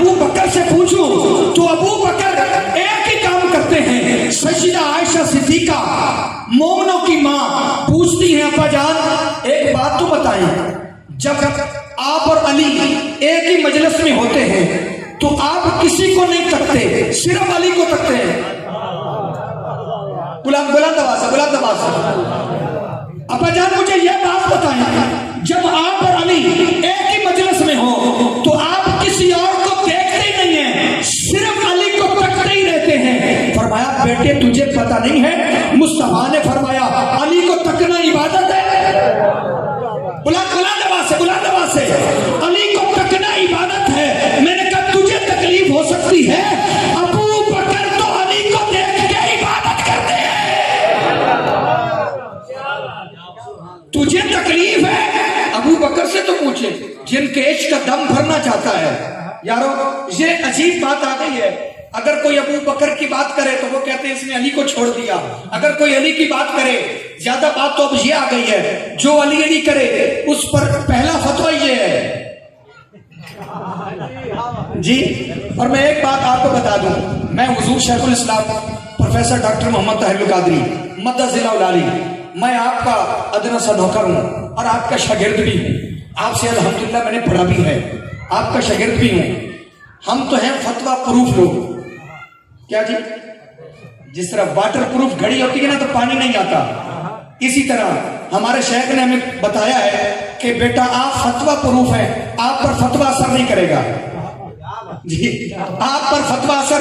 ابو بکر سے پوچھوں تو ابو بکر ایک ہی کام کرتے ہیں. سیدہ عائشہ صدیقہ مومنوں کی ماں پوچھتی ہیں ابا جان ایک بات تو بتائیں, جب آپ اور علی ایک ہی مجلس میں ہوتے ہیں تو آپ کسی کو نہیں تکتے, صرف علی کو تکتے ہیں. بلند آواز سے ابا جان مجھے یہ بات بتائیں, جب آپ اور علی ایک ہی مجلس میں ہو تو آپ کسی اور کو دیکھتے ہی نہیں ہیں, صرف علی کو تکتے ہی رہتے ہیں. فرمایا بیٹے تجھے پتہ نہیں ہے, مصطفیٰ نے فرمایا علی کو تکنا عبادت ہے. بلند آواز سے علی کو تکنا عبادت ہے. میں نے کہا تجھے تکلیف ہو سکتی ہے, ابو بکر تو علی کو دیکھ کے عبادت کرتے ہیں. تجھے تکلیف ہے, ابو بکر سے تو پوچھے جن کے عشق کا دم بھرنا چاہتا ہے. یارو یہ عجیب بات آ گئی ہے, اگر کوئی ابو بکر کی بات کرے تو وہ کہتے ہیں اس نے علی کو چھوڑ دیا, اگر کوئی علی کی بات کرے, زیادہ بات تو اب یہ آ گئی ہے جو علی کرے اس پر پہلا فتویٰ یہ ہے جی. اور میں ایک بات آپ کو بتا دوں, میں حضور شیخ الاسلام پروفیسر ڈاکٹر محمد طاہر القادری مدہ ضلع العالی, میں آپ کا ادنا سا نوکر ہوں اور آپ کا شاگرد بھی ہوں. آپ سے الحمدللہ میں نے پڑھا بھی ہے, آپ کا شاگرد بھی ہوں. ہم تو ہیں فتویٰ پروف لوگ. کیا جی, جس طرح واٹر پروف گھڑی ہوتی ہے نا تو پانی نہیں آتا, اسی طرح ہمارے شیخ نے ہمیں بتایا ہے کہ بیٹا آپ فتویٰ پروف ہیں, آپ پر فتویٰ اثر نہیں کرے گا جی, آپ پر فتویٰ اثر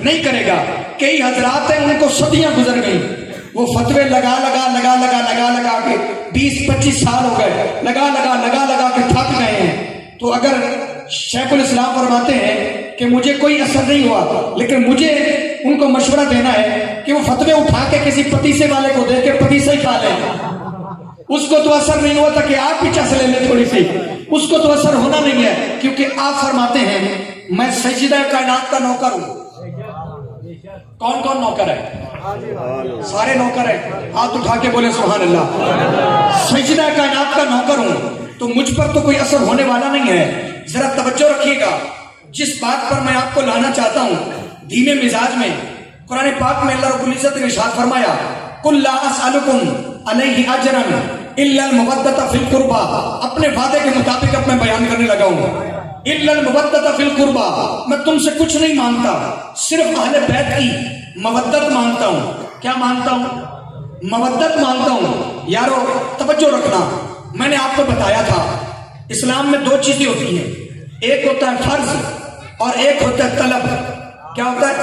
نہیں کرے گا. کئی حضرات ہیں ان کو صدیاں گزر گئی, وہ فتوے لگا کے 20-25 سال ہو گئے, لگا کے تھک گئے ہیں. تو اگر شیخ الاسلام فرماتے ہیں کہ مجھے کوئی اثر نہیں ہوا, لیکن مجھے ان کو مشورہ دینا ہے کہ وہ فتوے اٹھا کے کسی پتیسے والے کو دے کے پتیسے ہی کھا لیں. اس کو تو اثر نہیں ہوا تھا کہ آپ بھی چس لے لیں تھوڑی سی, اس کو تو اثر ہونا نہیں ہے, کیونکہ آپ فرماتے ہیں میں سیدہ کائنات کا نوکر ہوں. کون کون نوکر ہے؟ سارے نوکر ہیں, ہاتھ اٹھا کے بولے سبحان اللہ. سیدہ کائنات کا نوکر ہوں تو مجھ پر تو کوئی اثر ہونے والا نہیں ہے. ذرا توجہ رکھیے گا, جس بات پر میں آپ کو لانا چاہتا ہوں دھیمے مزاج میں, قرآن پاک میں اللہ رب العزت نے ارشاد فرمایا قل لا اسألکم علیہ اجرا الا المودۃ فی القربى. اپنے وعدے کے مطابق اب میں بیان کرنے لگا ہوں. الا المودۃ فی القربى, میں تم سے کچھ نہیں مانگتا, صرف اہل بیت کی مودت مانگتا ہوں. کیا مانگتا ہوں؟ مودت مانگتا ہوں. یارو توجہ رکھنا, میں نے آپ کو بتایا تھا اسلام میں دو چیزیں ہوتی ہیں, ایک ہوتا ہے فرض اور ایک ہوتا ہے طلب. کیا ہوتا ہے؟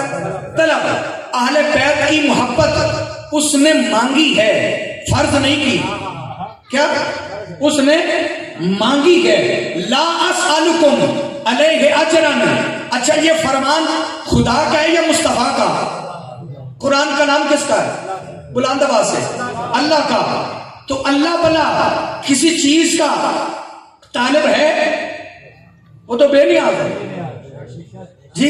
طلب. اہل بیت کی محبت اس نے مانگی ہے, فرض نہیں کی. کیا اس نے مانگی ہے؟ لا اسألکم علیہ اجرا. اچھا یہ فرمان خدا کا ہے یا مصطفیٰ کا؟ قرآن کا نام کس کا ہے؟ بلند آواز سے اللہ کا. تو اللہ بلا کسی چیز کا طالب ہے؟ وہ تو بے نیاز ہے جی.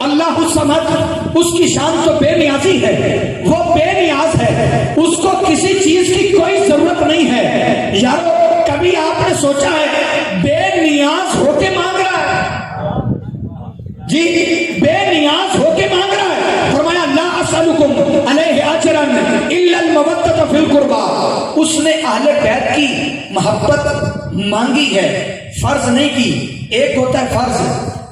اللہ الصمد, اس کی شان تو بے نیازی ہے, وہ بے نیاز ہے, اس کو کسی چیز کی کوئی ضرورت نہیں ہے. یار کبھی آپ نے سوچا ہے بے نیاز ہو کے مانگ رہا ہے جی, بے نیاز ہو کے مانگ رہا ہے. فرمایا لا اسألکم علیہ اجرا الا المودۃ فی القربى. اس نے اہل بیت کی محبت مانگی ہے, فرض نہیں کی. ایک ہوتا ہے فرض,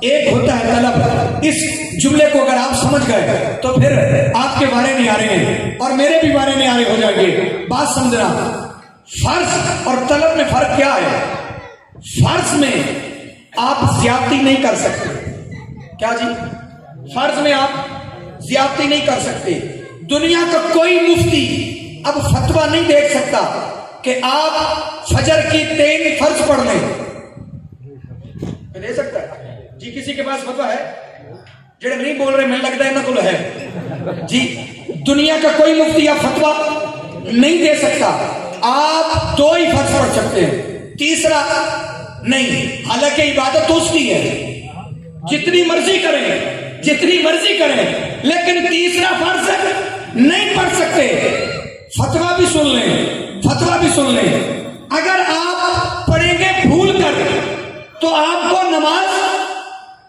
ایک ہوتا ہے طلب. اس جملے کو اگر آپ سمجھ گئے تو پھر آپ کے بارے میں آ رہے ہیں اور میرے بھی بارے میں آ رہے ہو جائیں گے. بات سمجھنا, فرض اور طلب میں فرق کیا ہے؟ فرض میں آپ زیادتی نہیں کر سکتے. کیا جی؟ فرض میں آپ زیادتی نہیں کر سکتے. دنیا کا کوئی مفتی اب فتویٰ نہیں دے سکتا کہ آپ فجر کی 3 فرض پڑھ لیں. دے سکتا ہے جی؟ کسی کے پاس فتویٰ ہے؟ جڑے نہیں بول رہے, میں لگتا ہے نہ کل ہے جی. دنیا کا کوئی مفتی آپ فتویٰ نہیں دے سکتا. آپ 2 ہی فرض پڑھ سکتے ہیں, تیسرا نہیں. حالانکہ عبادت تو اس کی ہے, جتنی مرضی کریں, لیکن تیسرا فرض نہیں پڑھ سکتے. فتویٰ بھی سن لیں, اگر آپ پڑھیں گے بھول کر تو آپ کو نماز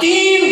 3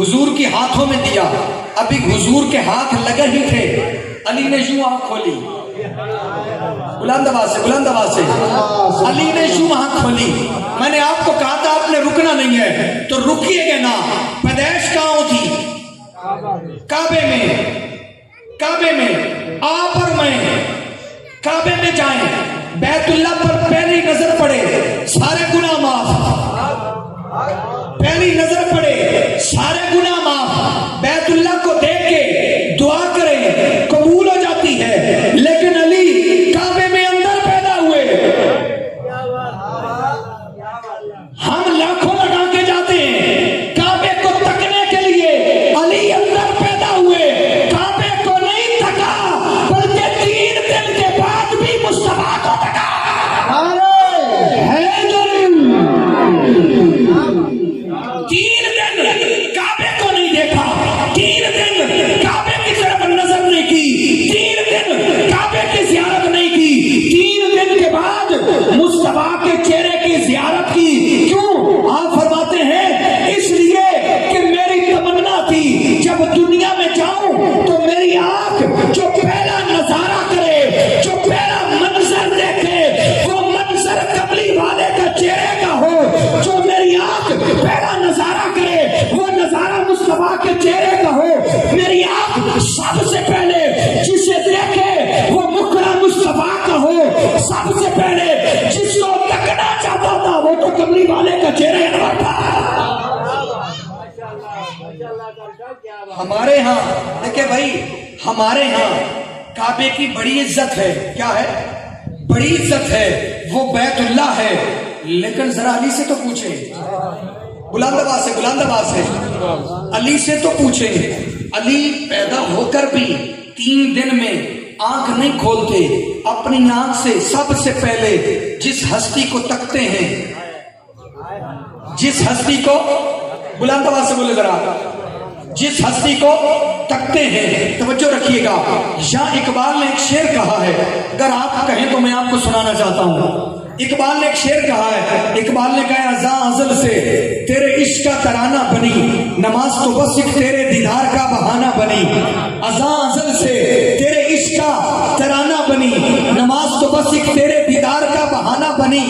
حضور کے ہاتھوں میں دیا. ابھی حضور کے ہاتھ لگے ہی تھے, علی نے یوں آنکھ کھولی, بلند آواز سے علی نے یوں آنکھ کھولی. میں نے آپ کو کہا تھا آپ نے رکنا نہیں ہے, تو رکیے گے نا. پیدائش کہاں تھی؟ کعبے میں. آپ اور میں کعبے میں جائیں, بیت اللہ پر پہلی نظر پڑے سارے گناہ معاف, پہلی نظر پڑے سارے گناہ معاف. بیت اللہ کو دیکھ کے دعا کریں قبول ہو جاتی ہے. لیکن علی کعبے میں اندر پیدا ہوئے, ہم لاکھوں لگا کے جاتے ہیں کعبے کو تکنے کے لیے, علی اندر پیدا ہوئے کعبے کو نہیں تکا, بلکہ 3 دن کے بعد بھی مصطفیٰ کو تکا. تین دن کعبے کو نہیں دیکھا, 3 دن کعبے کی طرف نظر نہیں کی, 3 دن کعبے کی زیارت نہیں کی, 3 دن کے بعد مصطفیٰ کے چہرے کی زیارت کی. کیوں؟ آپ فرماتے ہیں اس لیے کہ میری تمنا تھی جب دنیا میں جاؤں تو میری آنکھ جو پہلا نظارہ کرے, جو پہلا منظر دیکھے, وہ منظر قبلی والے کا چہرے کا ہو. جو میری آنکھ پہلا نظارہ کرے وہ نظارہ مصطفیٰ کے چہرے کا ہو. میری آنکھ سب سے پہلے جسے دیکھے وہ مکرم مصطفیٰ کا ہو. سب سے پہلے جس کو تکنا چاہتا تھا وہ تو قبلی والے کا چہرے انور تھا. ہمارے ہاں دیکھیں بھائی, ہمارے ہاں کعبے کی بڑی عزت ہے. کیا ہے؟ بڑی عزت ہے, وہ بیت اللہ ہے. لیکن ذرا علی سے تو پوچھیں, بلند آواز سے علی سے تو پوچھیں. علی پیدا ہو کر بھی 3 دن میں آنکھ نہیں کھولتے. اپنی آنکھ سے سب سے پہلے جس ہستی کو تکتے ہیں, جس ہستی کو, بلند آواز سے بولے ذرا, جس ہستی کو تکتے ہیں. توجہ رکھیے گا, یہاں اقبال نے ایک شعر کہا ہے, اگر آپ کہیں تو میں آپ کو سنانا چاہتا ہوں. اقبال نے ایک شعر کہا ہے. اقبال نے کہا ازاں ازل سے تیرے عشق کا ترانہ بنی, نماز تو بس ایک تیرے دیدار کا بہانہ بنی. ازاں ازل سے تیرے عشق کا ترانہ بنی, نماز تو بس ایک تیرے دیدار کا بہانہ بنی.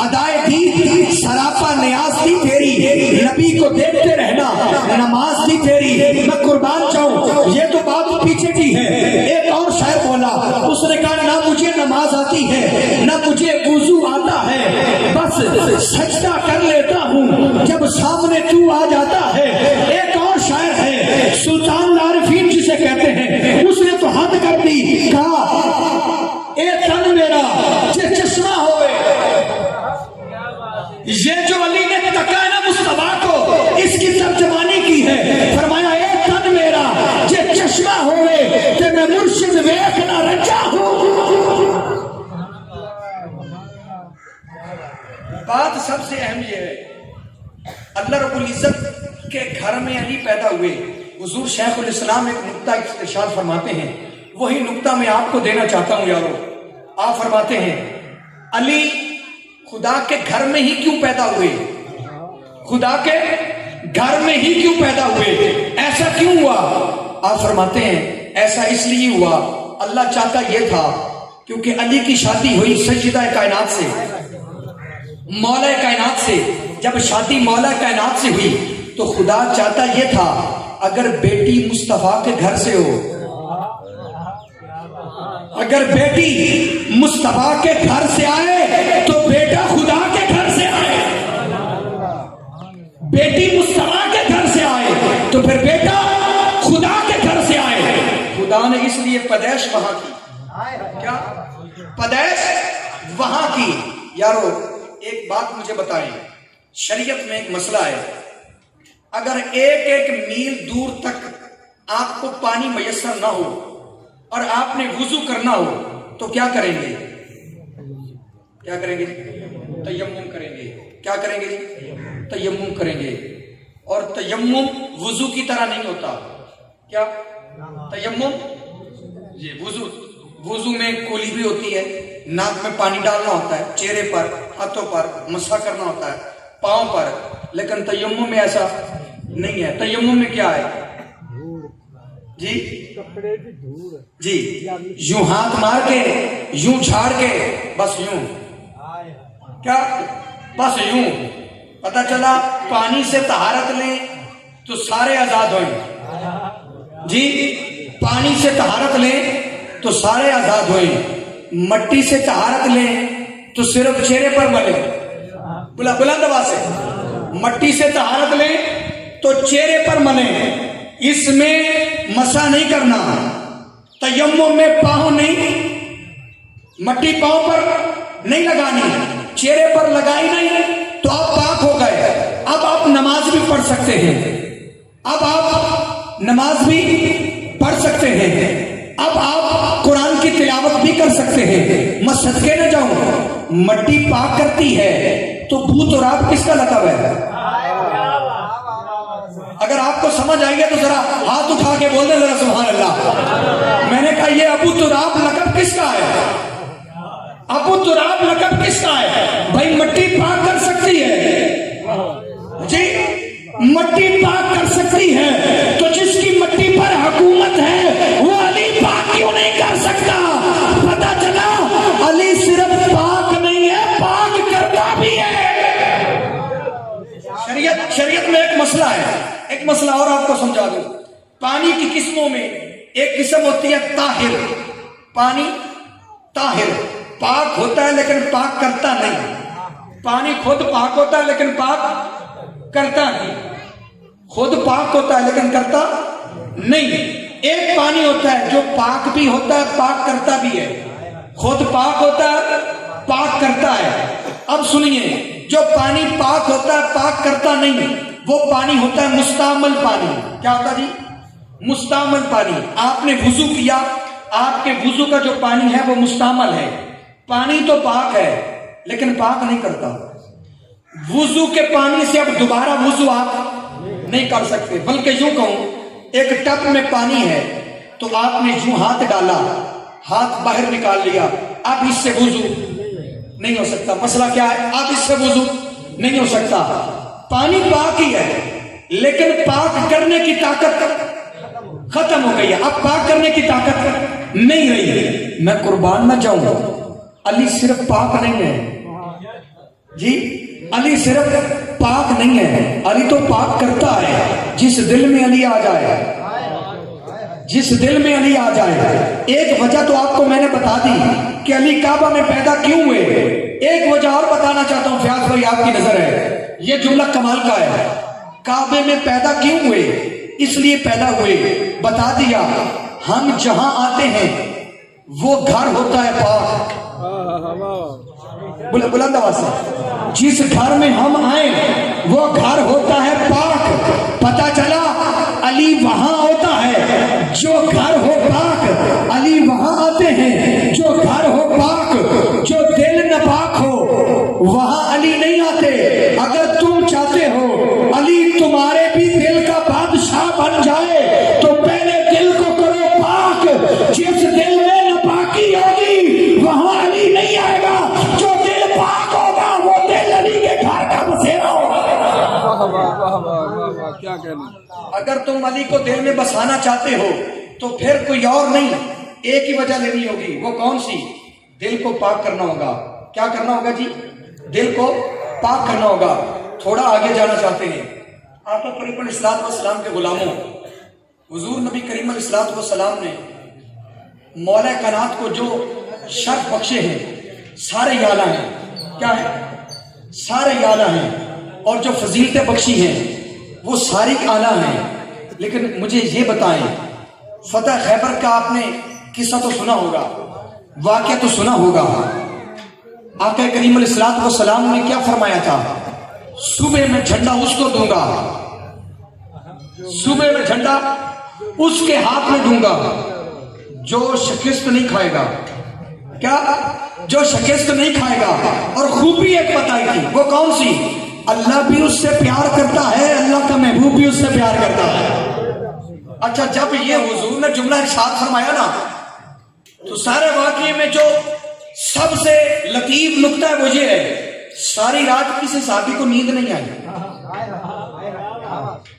ادائے دی سراپا نیاز تھی تیری, نبی کو دیکھتے رہنا نماز تھی تیری. میں قربان جاؤں, یہ تو بات پیچھے کی ہے. ایک اور شاعر بولا, اس نے کہا نہ مجھے نماز آتی ہے نہ مجھے وضو آتا ہے, بس سجدہ کر لیتا ہوں جب سامنے تو آ جاتا ہے. ایک اور شاعر ہے سلطان العارفین جسے کہتے ہیں, اس نے تو حد کر دی, کہا اے تن میرا جے چشمہ ہوئے. یہ جو علی نے تکا ہے نا مصطفیٰ کو, اس کی ترجمانی کی ہے. فرمایا اے تن میرا جے چشمہ ہوئے کہ میں مرشد ویکھنا رچا ہوں. بات سب سے اہم یہ ہے, اللہ رب العزت کے گھر میں علی پیدا ہوئے. حضور شیخ الاسلام ایک نقطہ ارشاد فرماتے ہیں, وہی نقطہ میں آپ کو دینا چاہتا ہوں یارو. آپ فرماتے ہیں علی خدا کے گھر میں ہی کیوں پیدا ہوئے, خدا کے گھر میں ہی کیوں پیدا ہوئے, ایسا کیوں ہوا؟ آپ فرماتے ہیں ایسا اس لیے ہوا, اللہ چاہتا یہ تھا کیونکہ علی کی شادی ہوئی سیدہ کائنات سے, مولا کائنات سے. جب شادی مولا کائنات سے ہوئی تو خدا چاہتا یہ تھا اگر بیٹی مصطفیٰ کے گھر سے ہو, اگر بیٹی مصطفیٰ کے گھر سے آئے تو بیٹا خدا کے گھر سے آئے, بیٹی مصطفیٰ کے گھر سے آئے تو پھر بیٹا خدا کے گھر سے آئے. خدا نے اس لیے پیدائش وہاں کی, کیا پیدائش وہاں کی. یارو ایک بات مجھے بتائیں, شریعت میں ایک مسئلہ ہے, اگر 1 میل دور تک آپ کو پانی میسر نہ ہو اور آپ نے وضو کرنا ہو تو کیا کریں گے؟ کیا کریں گے؟ تیمم کریں گے. کیا کریں گے؟ تیمم کریں گے. اور تیمم وضو کی طرح نہیں ہوتا. کیا تیمم؟ جی وضو میں کولی بھی ہوتی ہے, ناک میں پانی ڈالنا ہوتا ہے, چہرے پر, ہاتھوں پر مسح کرنا ہوتا ہے, پاؤں پر. لیکن تیمم میں ایسا نہیں ہے. تیمم میں کیا ہے جی؟ جی یوں ہاتھ مار کے یوں جھاڑ کے بس یوں کیا بس یوں پتہ چلا پانی سے طہارت لیں تو سارے آزاد ہوئیں جی. پانی سے طہارت لیں تو سارے آزاد ہوئیں. مٹی سے طہارت لیں تو صرف چہرے پر ملے. بلند آواز سے مٹی سے طہارت لیں تو چہرے پر ملے. اس میں مسح نہیں کرنا. تیمم میں پاؤں نہیں, مٹی پاؤں پر نہیں لگانی, چہرے پر لگائی نہیں تو آپ پاک ہو گئے. اب آپ نماز بھی پڑھ سکتے ہیں. اب آپ نماز بھی پڑھ سکتے ہیں. اب آپ قرآن کی تلاوت بھی کر سکتے ہیں. میں صدقے نہ جاؤں, مٹی پاک کرتی ہے تو بو تو رات کس کا لقب ہے؟ اگر آپ کو سمجھ آئی ہے تو ذرا ہاتھ اٹھا کے بول دیں ذرا سبحان اللہ. میں نے کہا یہ ابو تراب لقب کس کا ہے؟ ابو تراب لقب کس کا ہے؟ بھائی مٹی پاک کر سکتی ہے جی, مٹی پاک کر سکتی ہے تو جس کی مٹی پر حکومت ہے وہ علی پاک کیوں نہیں کر سکتا؟ پتہ چلا علی صرف پاک نہیں ہے, پاک کرتا بھی ہے. شریعت میں ایک مسئلہ ہے, ایک مسئلہ اور آپ کو سمجھا دوں. پانی کی قسموں میں ایک قسم ہوتی ہے طاہر. پانی طاہر پاک ہوتا ہے لیکن پاک کرتا نہیں. پانی خود پاک ہوتا ہے لیکن پاک کرتا نہیں. خود پاک ہوتا ہے لیکن کرتا نہیں. ایک پانی ہوتا ہے جو پاک بھی ہوتا ہے پاک کرتا بھی ہے. خود پاک ہوتا ہے پاک کرتا ہے. اب سنیے, جو پانی پاک ہوتا ہے پاک کرتا نہیں وہ پانی ہوتا ہے مستعمل پانی. کیا ہوتا جی؟ مستعمل پانی. آپ نے وضو کیا, آپ کے وضو کا جو پانی ہے وہ مستعمل ہے. پانی تو پاک ہے لیکن پاک نہیں کرتا. وضو کے پانی سے اب دوبارہ وضو آپ نہیں کر سکتے. بلکہ یوں کہوں, ایک ٹب میں پانی ہے تو آپ نے یوں ہاتھ ڈالا, ہاتھ باہر نکال لیا, اب اس سے وضو نہیں ہو سکتا. مسئلہ کیا ہے؟ اب اس سے وضو نہیں ہو سکتا. پانی پاک ہی ہے لیکن پاک کرنے کی طاقت ختم ہو گئی ہے. اب پاک کرنے کی طاقت نہیں رہی ہے. میں قربان نہ جاؤں, علی صرف پاک نہیں ہے جی, علی صرف پاک نہیں ہے, علی تو پاک کرتا ہے. جس دل میں علی آ جائے, جس دل میں علی آ جائے. ایک وجہ تو آپ کو میں نے بتا دی کہ علی کعبہ میں پیدا کیوں ہوئے. ایک وجہ اور بتانا چاہتا ہوں فیاض بھائی, آپ کی نظر ہے, یہ جملہ کمال کا ہے. کعبے میں پیدا کیوں ہوئے؟ اس لیے پیدا ہوئے, بتا دیا. ہم جہاں آتے ہیں وہ گھر ہوتا ہے پاک. بلند آواز سے, جس گھر میں ہم آئے وہ گھر ہوتا ہے پاک. پتہ چلا علی وہاں ہوتا ہے جو گھر ہو پاک. علی وہاں آتے ہیں جو گھر ہو پاک. جو دل ناپاک ہو وہاں علی نہیں آتے. اگر تم چاہتے ہو علی تمہارے بھی دل کا بادشاہ بن جائے تو پہلے دل کو کرو پاک. جس دل میں ناپاکی ہوگی وہاں علی نہیں آئے گا. جو دل پاک ہوگا وہ دل علی کے گھر کا بسیرا ہوگا. کیا کہنا. اگر تم علی کو دل میں بسانا چاہتے ہو تو پھر کوئی اور نہیں, ایک ہی وجہ لینی ہوگی. وہ کون سی؟ دل کو پاک کرنا ہوگا. کیا کرنا ہوگا جی؟ دل کو پاک کرنا ہوگا. تھوڑا آگے جانا چاہتے ہیں. آقا کریم علیہ الصلوۃ والسلام کے غلاموں, حضور نبی کریم علیہ الصلوۃ والسلام نے مولا کائنات کو جو شرف بخشے ہیں سارے اعلیٰ ہیں. کیا ہے؟ سارے اعلیٰ ہیں. اور جو فضیلتیں بخشی ہیں وہ ساری اعلیٰ ہیں. لیکن مجھے یہ بتائیں, فتح خیبر کا آپ نے قصہ تو سنا ہوگا, واقعہ تو سنا ہوگا. آقا کریم علیہ الصلوۃ والسلام نے کیا فرمایا تھا؟ صبح میں جھنڈا اس کو دوں گا, صبح میں جھنڈا اس کے ہاتھ میں دوں گا جو شکست نہیں کھائے گا. کیا؟ جو شکست نہیں کھائے گا. اور خوبی ایک بتائی تھی, وہ کون سی؟ اللہ بھی اس سے پیار کرتا ہے, اللہ کا محبوب بھی اس سے پیار کرتا ہے. اچھا, جب یہ حضور نے جملہ ارشاد فرمایا نا تو سارے واقعے میں جو سب سے لطیف نکتہ ہے وہ یہ ہے, ساری رات کسی صحابی کو نیند نہیں آئی.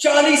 40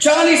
40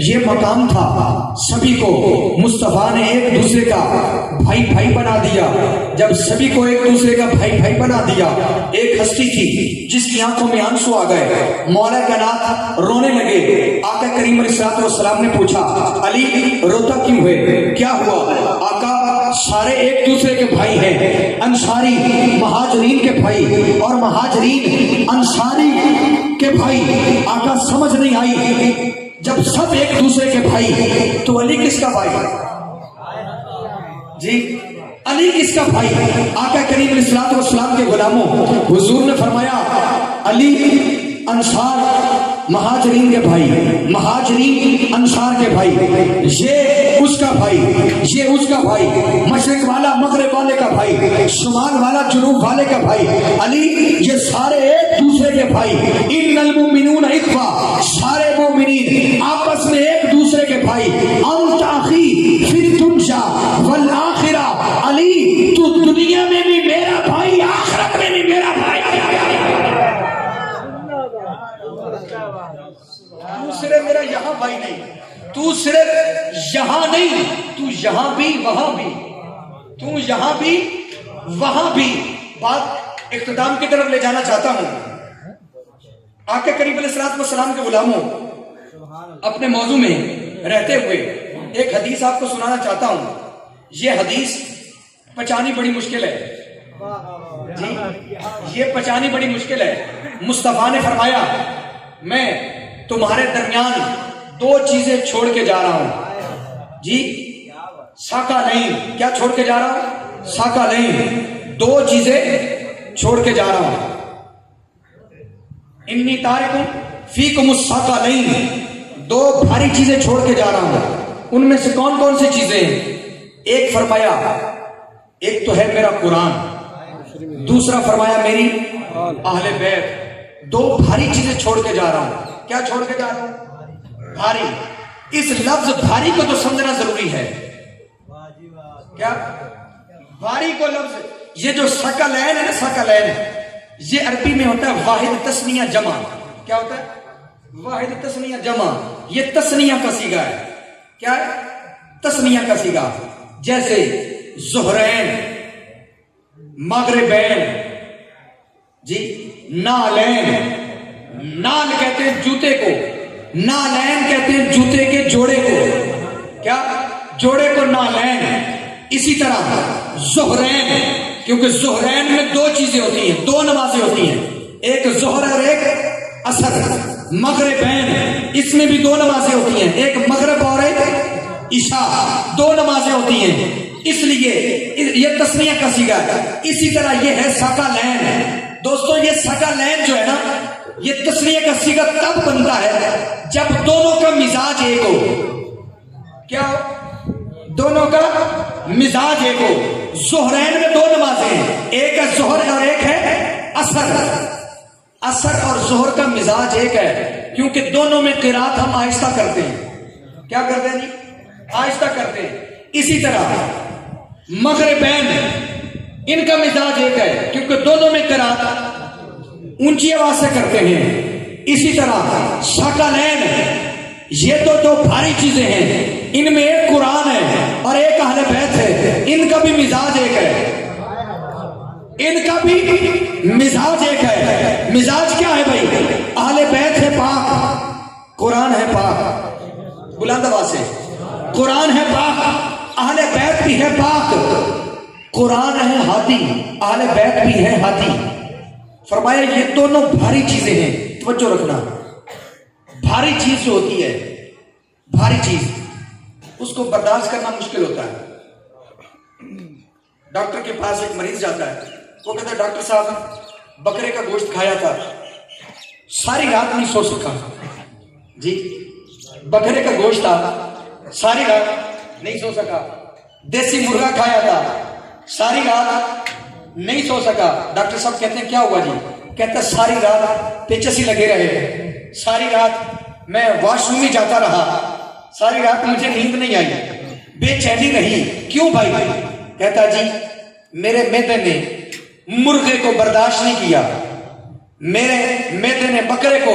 یہ مقام تھا, سبھی کو مصطفیٰ نے ایک دوسرے کا بھائی بھائی بنا دیا. جب سبھی کو ایک دوسرے کا بھائی بھائی بنا دیا, ایک ہستی تھی جس کی آنکھوں میں آنسو آ گئے, مولا کائنات رونے لگے. آقا کریم علیہ السلام نے پوچھا, علی روتا کیوں ہے, کیا ہوا؟ آقا سارے ایک دوسرے کے بھائی ہیں, انصاری مہاجرین کے بھائی اور مہاجرین انصاری کے بھائی. آقا سمجھ نہیں آئی, جب سب ایک دوسرے کے بھائی تو علی کس کا بھائی جی؟ علی کس کا بھائی؟ آقا کریم علیہ السلام کے غلاموں, حضور نے فرمایا علی انصار مہاجرین کے بھائی, مہاجرین انصار کے بھائی, یہ اس کا بھائی, یہ اس کا بھائی, مشرق والا مغرب والے کا بھائی, شمال والا جنوب والے کا بھائی. علی یہ سارے ایک دوسرے کے بھائی. ان المؤمنون اخوہ, سارے مومنین آپس میں ایک دوسرے کے بھائی. انت اخی فی الدنیا والآخرہ, علی تو دنیا میں بھی میرا بھائی, آخرت میں بھی میرا بھائی. تو صرف میرا یہاں بھائی نہیں, تو صرف یہاں نہیں, تو یہاں بھی وہاں بھی, تو یہاں بھی وہاں بھی. بات اختتام کی طرف لے جانا چاہتا ہوں. آقا کریم علیہ السلام کے غلاموں, اپنے موضوع میں رہتے ہوئے ایک حدیث آپ کو سنانا چاہتا ہوں. یہ حدیث پہچانی بڑی مشکل ہے جی, یہ پہچانی بڑی مشکل ہے. مصطفیٰ نے فرمایا میں تمہارے درمیان دو چیزیں چھوڑ کے جا رہا ہوں جی. ساکا نہیں, کیا چھوڑ کے جا رہا ہوں؟ ساکا نہیں, دو چیزیں چھوڑ کے جا رہا ہوں. انی تارکم فیکم الساکا نہیں, دو بھاری چیزیں چھوڑ کے جا رہا ہوں. ان میں سے کون کون سی چیزیں؟ ایک فرمایا ایک تو ہے میرا قرآن, دوسرا فرمایا میری اہل بیت. دو بھاری چیزیں چھوڑ کے جا رہا ہوں. کیا چھوڑ کے جا رہا ہوں؟ بھاری. اس لفظ بھاری کو تو سمجھنا ضروری ہے. کیا بھاری کو لفظ, یہ جو ثقلین ہے نا, ثقلین یہ عربی میں ہوتا ہے واحد تثنیہ جمع. کیا ہوتا ہے؟ واحد تثنیہ جمع. یہ تثنیہ کا صیغہ ہے. کیا ہے؟ تثنیہ کا صیغہ. جیسے زہرین, مغربین جی, نالین. نال کہتے ہیں جوتے کو, نالین کہتے ہیں جوتے کے جوڑے کو. کیا؟ جوڑے کو نالین. اسی طرح زہرین, کیونکہ زہرین میں دو چیزیں ہوتی ہیں, دو نمازیں ہوتی ہیں, ایک ظہر اور ایک عصر. مغربین, اس میں بھی دو نمازیں ہوتی ہیں, ایک مغرب اور ایک عشاء, دو نمازیں ہوتی ہیں. اس لیے یہ تسمیہ کا صیغہ ہے. اسی طرح یہ ہے ثقلین. دوستو یہ ثقلین جو ہے نا, یہ تسمیہ کا صیغہ تب بنتا ہے جب دونوں کا مزاج ایک ہو. کیا ہو؟ دونوں کا مزاج ایک ہو. ظہرین میں دو نمازیں ہیں, ایک ہے ظہر اور ایک ہے عصر. عصر اور ظہر کا مزاج ایک ہے, کیونکہ دونوں میں قرات ہم آہستہ کرتے ہیں. کیا کرتے ہیں جی؟ آہستہ کرتے ہیں. اسی طرح مغربین, ان کا مزاج ایک ہے, کیونکہ دونوں میں قرات اونچی آواز سے کرتے ہیں. اسی طرح ثقلین, یہ تو دو بھاری چیزیں ہیں, ان میں ایک قرآن ہے اور ایک اہل بیت ہے. ان کا بھی مزاج ایک ہے, ان کا بھی مزاج ایک ہے. مزاج کیا ہے بھائی؟ اہل بیت ہے پاک, قرآن ہے پاک. بلند آواز سے, قرآن ہے پاک, اہل بیت بھی ہے پاک. قرآن ہے ہاتھی, اہل بیت بھی ہے ہاتھی. فرمایا یہ دونوں بھاری چیزیں ہیں. توجہ رکھنا, بھاری چیز جو ہوتی ہے, بھاری چیز, اس کو برداشت کرنا مشکل ہوتا ہے. ڈاکٹر کے پاس ایک مریض جاتا ہے, وہ کہتا ہے ڈاکٹر صاحب بکرے کا گوشت کھایا تھا, ساری رات نہیں سو سکا جی. بکرے کا گوشت تھا, ساری رات نہیں سو سکا. دیسی مرغا کھایا تھا, ساری رات نہیں سو سکا. ڈاکٹر صاحب کہتے ہیں کیا ہوا جی؟ کہتا ساری رات پیچس ہی لگے رہے, ساری رات میں واش روم میں جاتا رہا, ساری رات مجھے نیند نہیں آئی, بے چینی رہی. کیوں بھائی؟ کہتا جی میرے معدے نے مرغے کو برداشت نہیں کیا, میرے معدے نے بکرے کو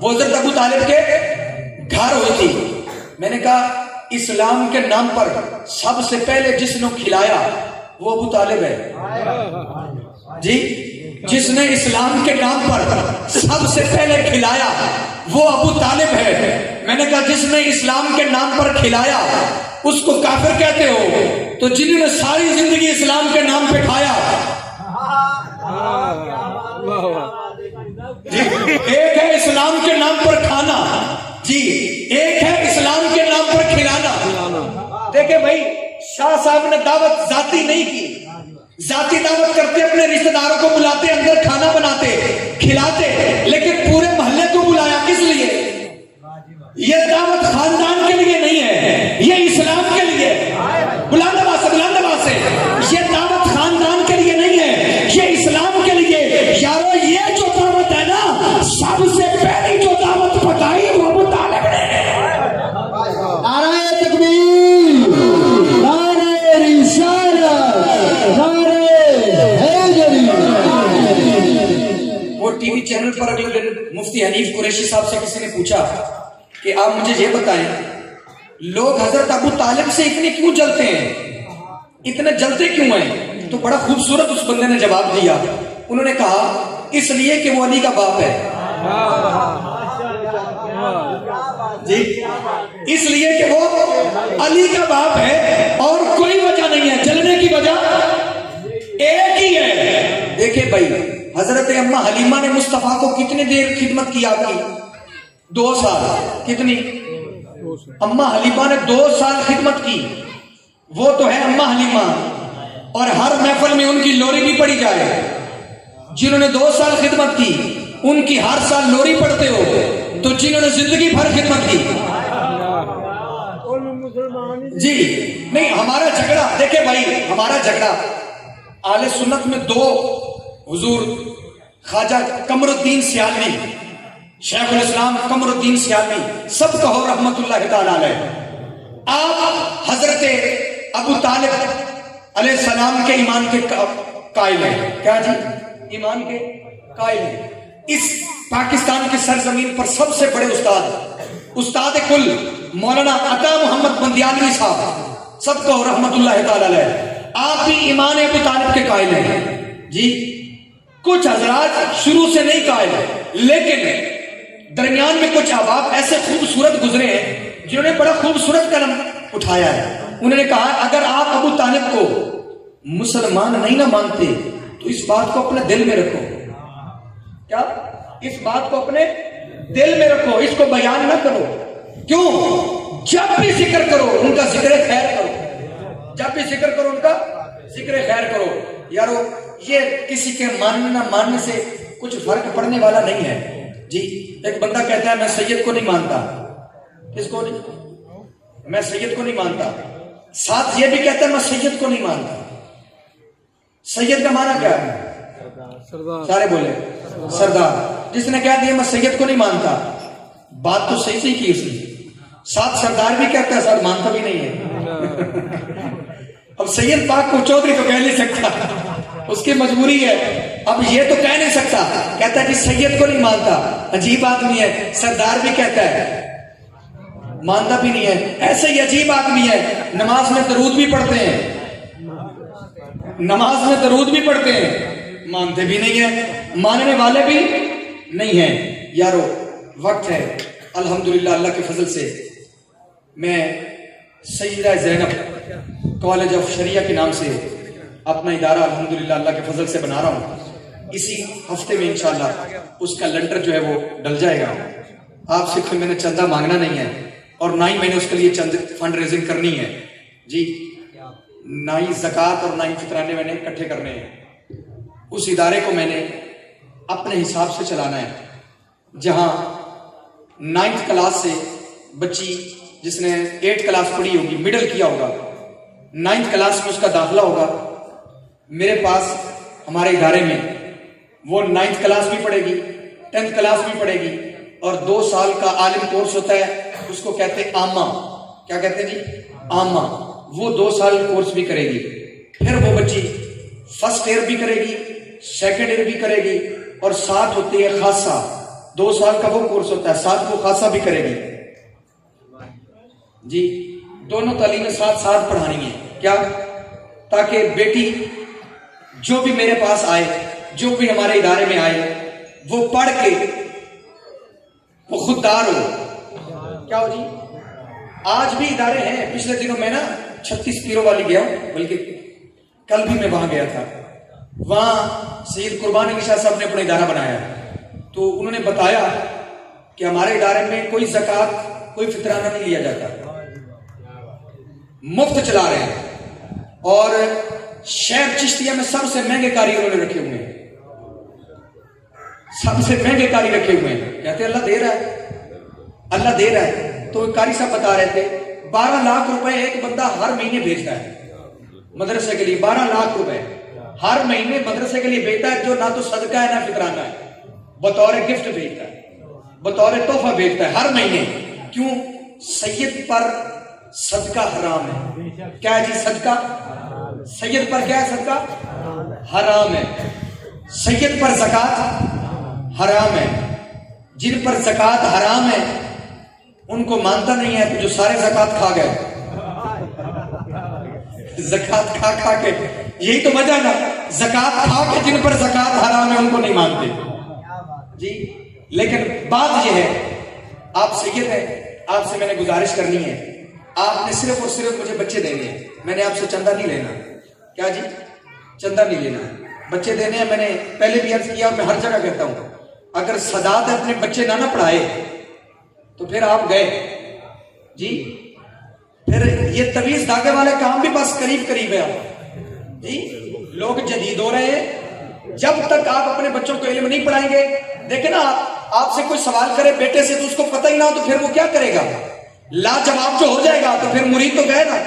وہ حضرت ابو طالب کے گھر ہوئی تھی. میں نے کہا اسلام کے نام پر سب سے پہلے جس نے کھلایا وہ ابو طالب ہے جی. جس نے اسلام کے نام پر سب سے پہلے کھلایا وہ ابو طالب ہے. میں نے کہا جس نے اسلام کے نام پر کھلایا اس کو کافر کہتے ہو, تو جنہوں نے ساری زندگی اسلام کے نام پہ کھایا. جی ایک ہے اسلام کے نام پر کھانا جی, ایک ہے اسلام کے نام پر کھلانا. دیکھیں بھائی شاہ صاحب نے دعوت ذاتی نہیں کی, ذاتی دعوت کرتے اپنے رشتہ داروں کو بلاتے, اندر کھانا بناتے کھلاتے, لیکن پورے محلے کو بلایا کس لیے؟ یہ دعوت خاندان کے لیے نہیں ہے, یہ اسلام کے لیے. بلند آواز سے یہ دعوت خاندان کے لیے نہیں ہے, یہ اسلام کے لیے. یارو یہ جو دعوت ہے نا سب سے پہلی جو دعوت پکائی وہ ابو طالب نے. نعرہ تکبیر, نعرہ رسالت, نعرہ حیدری. وہ ٹی وی چینل پر اگلے دن مفتی حنیف قریشی صاحب سے کسی نے پوچھا کہ آپ مجھے یہ بتائیں لوگ حضرت ابو طالب سے اتنے کیوں جلتے ہیں, اتنے جلتے کیوں ہیں؟ تو بڑا خوبصورت اس بندے نے جواب دیا. انہوں نے کہا اس لیے کہ وہ علی کا باپ ہے جی, اس لیے کہ وہ علی کا باپ ہے اور کوئی وجہ نہیں ہے. جلنے کی وجہ ایک ہی ہے. دیکھیں بھائی حضرت اما حلیمہ نے مصطفیٰ کو کتنی دیر خدمت کی آپ کی؟ 2 سال. کتنی؟ اما حلیمہ نے 2 سال خدمت کی. وہ تو ہے اما حلیمہ, اور ہر محفل میں ان کی لوری بھی پڑی جائے. جنہوں نے 2 سال خدمت کی ان کی ہر سال لوری پڑھتے ہو, تو جنہوں نے زندگی بھر خدمت کی جی نہیں. ہمارا جھگڑا دیکھیں بھائی, ہمارا جھگڑا اہل سنت میں 2 حضور خواجہ قمر الدین سیالوی, شیخ الاسلام قمر الدین سیالوی, سب کہو رحمت اللہ تعالی علیہ. آپ حضرت ابو طالب علیہ السلام کے ایمان کے قائل ہیں. کیا جی؟ ایمان کے قائل ہیں. اس پاکستان کی سرزمین پر سب سے بڑے استاد کل مولانا عطا محمد بندیالوی صاحب, سب کو رحمت اللہ تعالی علیہ, آپ بھی ایمان ابو طالب کے قائل ہیں جی. کچھ حضرات شروع سے نہیں قائل ہیں, لیکن درمیان میں کچھ احباب ایسے خوبصورت گزرے ہیں جنہوں نے بڑا خوبصورت قلم اٹھایا ہے. انہوں نے کہا اگر آپ ابو طالب کو مسلمان نہیں نہ مانتے تو اس بات کو اپنے دل میں رکھو. کیا؟ اس بات کو اپنے دل میں رکھو, اس کو بیان نہ کرو. کیوں؟ جب بھی ذکر کرو ان کا ذکر خیر کرو, جب بھی ذکر کرو ان کا ذکر خیر کرو. یارو یہ کسی کے ماننے نہ ماننے سے کچھ فرق پڑنے والا نہیں ہے جی. ایک بندہ کہتا ہے میں سید کو نہیں مانتا. کس کو نہیں؟ میں سید کو نہیں مانتا. ساتھ یہ بھی کہتا ہے میں سید کو نہیں مانتا. سید کا معنی کیا ہے؟ سارے بولے سردار. جس نے کہہ دیا میں سید کو نہیں مانتا, بات تو صحیح کی اس نے. ساتھ سردار بھی کہتا ہے, ساتھ مانتا بھی نہیں ہے. اب سید پاک کو چودھری تو کہہ نہیں سکتا, اس کی مجبوری ہے. اب یہ تو کہہ نہیں سکتا, کہتا ہے کہ سید کو نہیں مانتا. عجیب آدمی ہے. سردار بھی کہتا ہے, مانتا بھی نہیں ہے. ایسے ہی عجیب آدمی ہے, نماز میں درود بھی پڑھتے ہیں, نماز میں درود بھی پڑھتے ہیں, مانتے بھی نہیں ہیں, ماننے والے بھی نہیں ہیں. یارو وقت ہے الحمدللہ اللہ کے فضل سے میں سیدہ زینب کالج آف شریعہ کے نام سے اپنا ادارہ الحمدللہ اللہ کے فضل سے بنا رہا ہوں. اسی ہفتے میں انشاءاللہ اس کا لنٹر جو ہے وہ ڈل جائے گا. آپ سے پھر میں نے چندہ مانگنا نہیں ہے, اور نہ ہی میں نے اس کے لیے چند فنڈ ریزنگ کرنی ہے جی, نہ ہی زکوٰۃ اور نہ ہی فطرانے میں نے اکٹھے کرنے ہیں. اس ادارے کو میں نے اپنے حساب سے چلانا ہے, جہاں 9th کلاس سے بچی جس نے 8 کلاس پڑھی ہوگی, مڈل کیا ہوگا, 9th کلاس میں اس کا داخلہ ہوگا میرے پاس ہمارے ادارے میں. وہ 9th کلاس بھی پڑھے گی, 10th کلاس بھی پڑھے گی, اور 2 سال کا عالم کورس ہوتا ہے, اس کو کہتے ہیں عامہ. کیا کہتے ہیں جی؟ عامہ. وہ 2 سال کورس بھی کرے گی. پھر وہ بچی 1st ایئر بھی کرے گی, 2nd ایئر بھی کرے گی, اور ساتھ ہوتی ہے خاصہ. 2 سال کا وہ کورس ہوتا ہے, ساتھ وہ خاصہ بھی کرے گی جی. دونوں تعلیمیں ساتھ ساتھ پڑھانی ہے. کیا؟ تاکہ بیٹی جو بھی میرے پاس آئے, جو بھی ہمارے ادارے میں آئے, وہ پڑھ کے وہ خوددار ہو. کیا ہو جی؟ آج بھی ادارے ہیں. پچھلے دنوں میں نا 36 پیروں والی گیا ہوں, بلکہ کل بھی میں وہاں گیا تھا. وہاں سید قربان علی شاہ صاحب نے اپنا ادارہ بنایا, تو انہوں نے بتایا کہ ہمارے ادارے میں کوئی زکوٰۃ, کوئی فطرانہ نہیں لیا جاتا, مفت چلا رہے ہیں. اور شہر چشتیہ میں سب سے مہنگے قاری انہوں نے رکھے ہوئے ہیں, سب سے مہنگے قاری رکھے ہوئے ہیں. کہتے اللہ دے رہا ہے, اللہ دے رہا ہے. تو قاری صاحب بتا رہے تھے 12 لاکھ روپے ایک بندہ ہر مہینے بھیجتا ہے مدرسے کے لیے. 12 لاکھ روپے ہر مہینے مدرسے کے لیے بھیجتا ہے, جو نہ تو صدقہ ہے نہ فطرانہ ہے. بطور گفٹ بھیجتا ہے, بطور تحفہ بھیجتا ہے ہر مہینے. کیوں؟ سید پر صدقہ حرام ہے. کیا ہے جی؟ صدقہ. سید پر کیا ہے؟ صدقہ حرام ہے. سید پر زکوٰۃ حرام ہے. جن پر زکوٰۃ حرام ہے ان کو مانتا نہیں ہے, تو جو سارے زکوٰۃ کھا گئے, زکوٰۃ کھا کھا کے, یہی تو وجہ نا, زکوٰۃ کھا کے جن پر زکوٰۃ حرام ہے ان کو نہیں مانتے جی. لیکن بات یہ ہے, آپ سید ہیں, آپ سے میں نے گزارش کرنی ہے, آپ نے صرف اور صرف مجھے بچے دینے ہیں. میں نے آپ سے چندہ نہیں لینا. کیا جی؟ چندہ نہیں لینا, بچے دینے ہیں. میں نے پہلے بھی عرض کیا, میں ہر جگہ کہتا ہوں, اگر سادات اپنے بچے نہ پڑھائے تو پھر آپ گئے جی. پھر یہ تویز دھاگے والے کام بھی بس قریب قریب ہے آپ جی. لوگ جدید ہو رہے ہیں. جب تک آپ اپنے بچوں کو علم نہیں پڑھائیں گے, دیکھیں نا, آپ سے کوئی سوال کرے بیٹے سے تو اس کو پتہ ہی نہ ہو, تو پھر وہ کیا کرے گا؟ لاجواب جو ہو جائے گا, تو پھر مرید تو گئے نا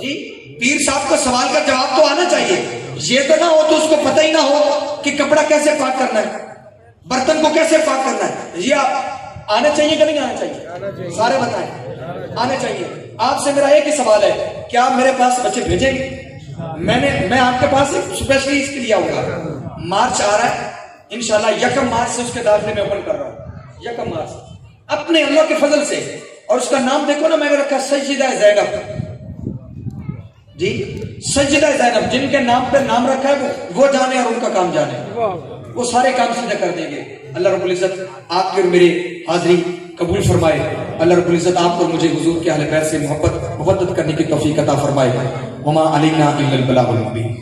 جی. پیر صاحب کو سوال کا جواب تو آنا چاہیے. یہ تو نہ ہو تو اس کو پتہ ہی نہ ہو کہ کپڑا کیسے پاک کرنا ہے, برتن کو کیسے پاک کرنا ہے. یہ آپ آنا چاہیے کہ نہیں آنا چاہیے؟ سارے بتائیں. آنا چاہیے. آپ سے میرا ایک ہی سوال ہے, کیا آپ میرے پاس بچے بھیجیں گے؟ میں آپ کے پاس اسپیشلی اس کے لیے آؤں گا. مارچ آ رہا ہے انشاءاللہ, 1 مارچ سے اس کے داخلے میں اوپن کر رہا ہوں. 1 مارچ اپنے اللہ کے فضل سے. اور اس کا نام دیکھو نا, میں نے رکھا سیدہ زینب جی. سیدہ زینب, جن کے نام پہ نام رکھا ہے وہ جانے اور ان کا کام جانے, وہ سارے کام سیدھے کر دیں گے. اللہ رب العزت آپ کی اور میری حاضری قبول فرمائے. اللہ رب العزت آپ کو مجھے حضور کے اہل بیت سے محبت کرنے کی توفیق عطا فرمائے. وما علینا الا البلاغ المبین.